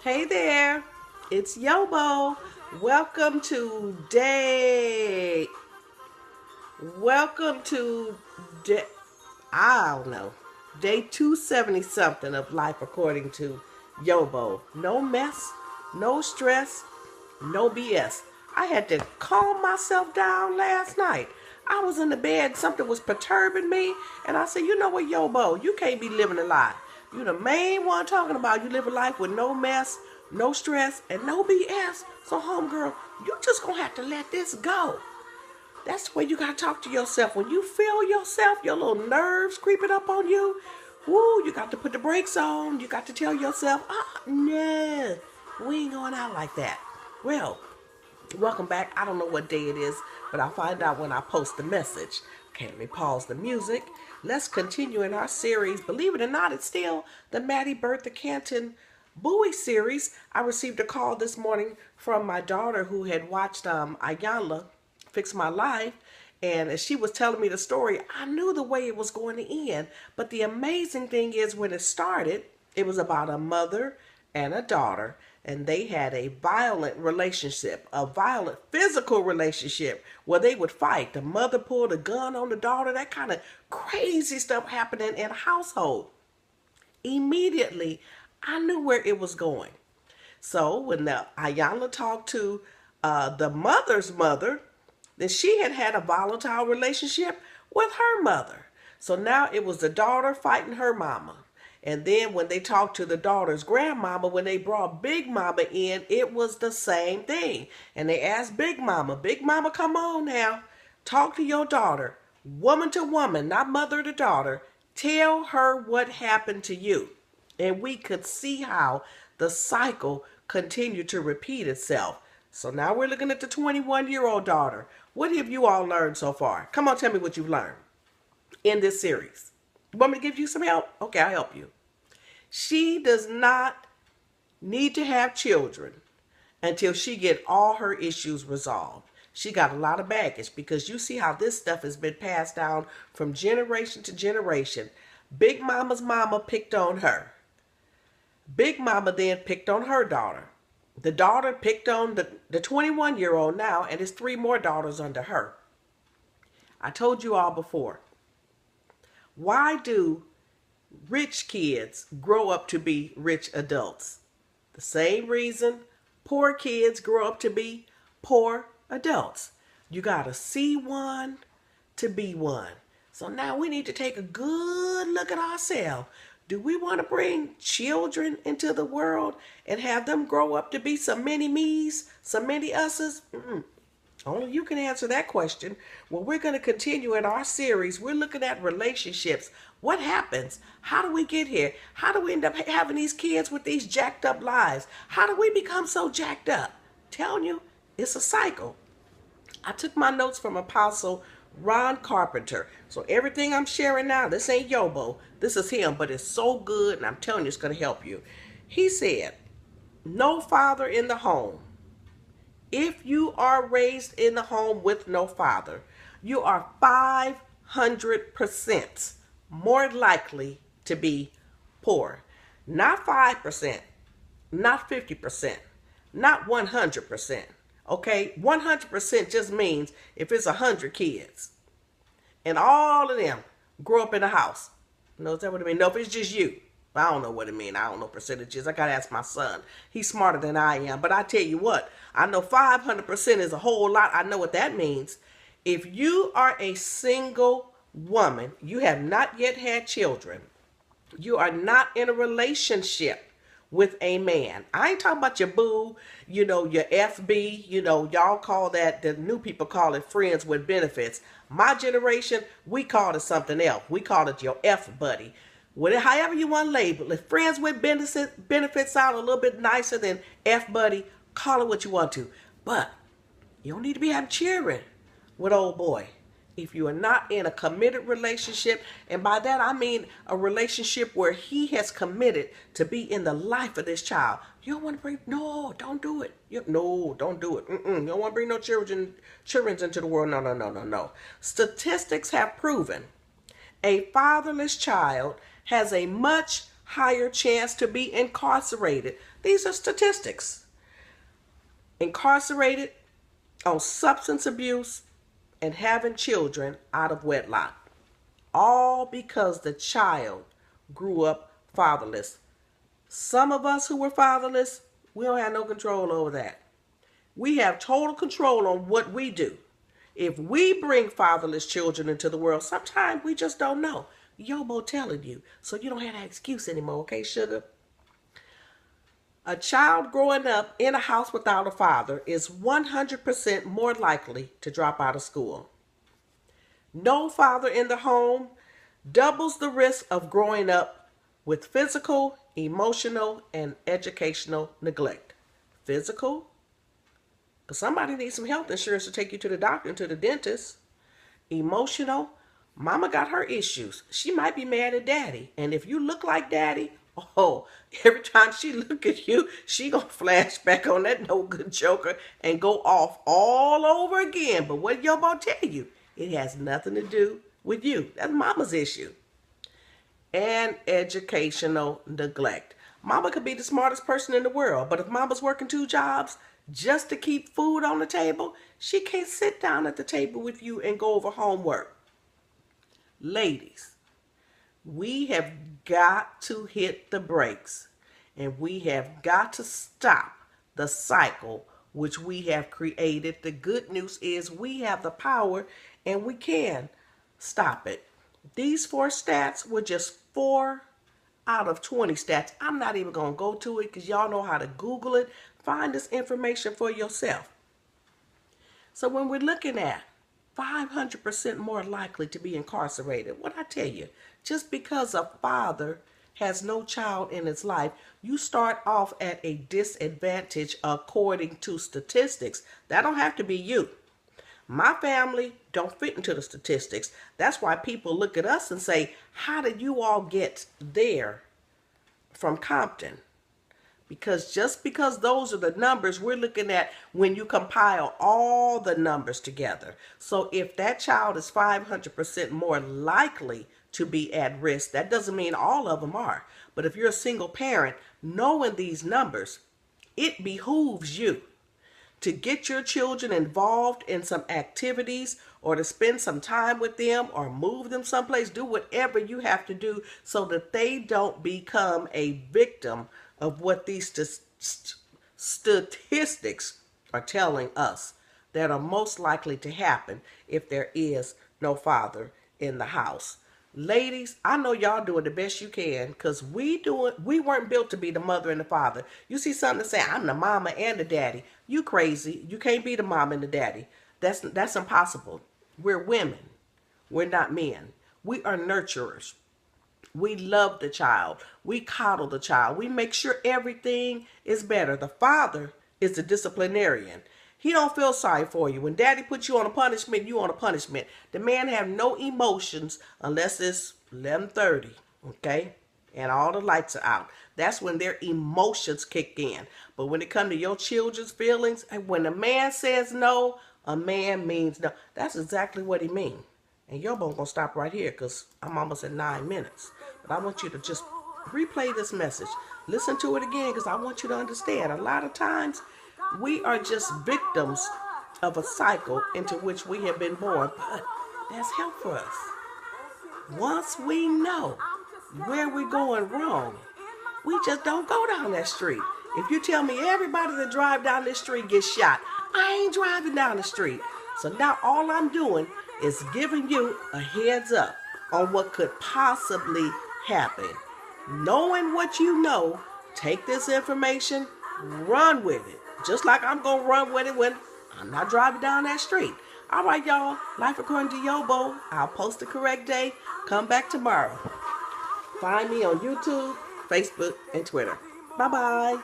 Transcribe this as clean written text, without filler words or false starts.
Hey there, it's YoBo. Welcome to day. Welcome to day. I don't know. Day 270 something of life according to YoBo. No mess, no stress, no BS. I had to calm myself down last night. I was in the bed, something was perturbing me, and I said, you know what, YoBo, you can't be living a lie. You the main one talking about you live a life with no mess, no stress, and no BS. So, homegirl, you just gonna have to let this go. That's the way you gotta talk to yourself. When you feel yourself, your little nerves creeping up on you, woo, you got to put the brakes on. You got to tell yourself, no, we ain't going out like that. Well, welcome back. I don't know what day it is, but I'll find out when I post the message. Okay, let me pause the music. Let's continue in our series. Believe it or not, it's still the Maddie Bertha Canton Bowie series. I received a call this morning from my daughter who had watched Ayanla Fix My Life. And as she was telling me the story, I knew the way it was going to end. But the amazing thing is when it started, it was about a mother and a daughter. And they had a violent relationship, a violent physical relationship where they would fight. The mother pulled a gun on the daughter, that kind of crazy stuff happening in a household. Immediately, I knew where it was going. So when the Ayanla talked to the mother's mother, then she had had a volatile relationship with her mother. So now it was the daughter fighting her mama. And then when they talked to the daughter's grandmama, when they brought Big Mama in, it was the same thing. And they asked Big Mama, come on now, talk to your daughter, woman to woman, not mother to daughter. Tell her what happened to you. And we could see how the cycle continued to repeat itself. So now we're looking at the 21-year-old daughter. What have you all learned so far? Come on, tell me what you've learned in this series. You want me to give you some help? Okay, I'll help you. She does not need to have children until she get all her issues resolved. She got a lot of baggage because you see how this stuff has been passed down from generation to generation. Big Mama's mama picked on her. Big Mama then picked on her daughter. The daughter picked on the 21-year-old now, and there's 3 more daughters under her. I told you all before. Why do rich kids grow up to be rich adults? The same reason poor kids grow up to be poor adults. You gotta see one to be one. So now we need to take a good look at ourselves. Do we want to bring children into the world and have them grow up to be some mini me's, some mini us's? Only you can answer that question. Well, we're going to continue in our series. We're looking at relationships. What happens? How do we get here? How do we end up having these kids with these jacked up lives? How do we become so jacked up? Telling you, it's a cycle. I took my notes from Apostle Ron Carpenter. So everything I'm sharing now, this ain't YoBo. This is him, but it's so good, and I'm telling you, it's going to help you. He said, no father in the home. If you are raised in the home with no father, you are 500% more likely to be poor. Not 5%, not 50%, not 100%. Okay, 100% just means if it's 100 kids and all of them grow up in a house. No, is that what it means? No, if it's just you. I don't know what it means. I don't know percentages. I got to ask my son. He's smarter than I am. But I tell you what, I know 500% is a whole lot. I know what that means. If you are a single woman, you have not yet had children, you are not in a relationship with a man. I ain't talking about your boo, your FB, y'all call that, the new people call it friends with benefits. My generation, we called it something else. We called it your F buddy. However you want to label it. Friends with benefits sound a little bit nicer than F buddy. Call it what you want to. But you don't need to be having children with old boy if you are not in a committed relationship. And by that I mean a relationship where he has committed to be in the life of this child. You don't want to bring, no, don't do it. No, don't do it. You don't want to bring no children into the world. No. Statistics have proven a fatherless child has a much higher chance to be incarcerated. These are statistics. Incarcerated on substance abuse and having children out of wedlock. All because the child grew up fatherless. Some of us who were fatherless, we don't have no control over that. We have total control on what we do. If we bring fatherless children into the world, sometimes we just don't know. YoBo telling you, so you don't have that excuse anymore, okay, sugar? A child growing up in a house without a father is 100% more likely to drop out of school. No father in the home doubles the risk of growing up with physical, emotional, and educational neglect. Physical, because somebody needs some health insurance to take you to the doctor and to the dentist. Emotional, mama got her issues. She might be mad at daddy. And if you look like daddy, oh, every time she look at you, she gonna flash back on that no good joker and go off all over again. But what YoBo tell you? It has nothing to do with you. That's mama's issue. And educational neglect. Mama could be the smartest person in the world, but if mama's working 2 jobs just to keep food on the table, she can't sit down at the table with you and go over homework. Ladies, we have got to hit the brakes, and we have got to stop the cycle which we have created. The good news is we have the power and we can stop it. These 4 stats were just 4 out of 20 stats. I'm not even going to go to it because y'all know how to Google it. Find this information for yourself. So when we're looking at 500% more likely to be incarcerated, what I tell you, just because a father has no child in his life, you start off at a disadvantage according to statistics. That don't have to be you. My family don't fit into the statistics. That's why people look at us and say, how did you all get there from Compton? Because just because those are the numbers, we're looking at when you compile all the numbers together. So if that child is 500% more likely to be at risk, that doesn't mean all of them are. But if you're a single parent, knowing these numbers, it behooves you to get your children involved in some activities or to spend some time with them or move them someplace. Do whatever you have to do so that they don't become a victim of what these statistics are telling us that are most likely to happen if there is no father in the house. Ladies, I know y'all doing the best you can because we weren't built to be the mother and the father. You see something to say, I'm the mama and the daddy. You crazy. You can't be the mama and the daddy. That's impossible. We're women. We're not men. We are nurturers. We love the child. We coddle the child. We make sure everything is better. The father is the disciplinarian. He don't feel sorry for you. When daddy puts you on a punishment, you on a punishment. The man have no emotions unless it's 11:30, okay? And all the lights are out. That's when their emotions kick in. But when it comes to your children's feelings, and when a man says no, a man means no. That's exactly what he means. And YoBo gonna stop right here because I'm almost at 9 minutes. But I want you to just replay this message. Listen to it again because I want you to understand. A lot of times we are just victims of a cycle into which we have been born. But there's help for us. Once we know where we're going wrong, we just don't go down that street. If you tell me everybody that drive down this street gets shot, I ain't driving down the street. So now all I'm doing is giving you a heads up on what could possibly happen. Knowing what you know, take this information, run with it. Just like I'm going to run with it when I'm not driving down that street. All right, y'all. Life according to YoBo. I'll post the correct day. Come back tomorrow. Find me on YouTube, Facebook, and Twitter. Bye-bye.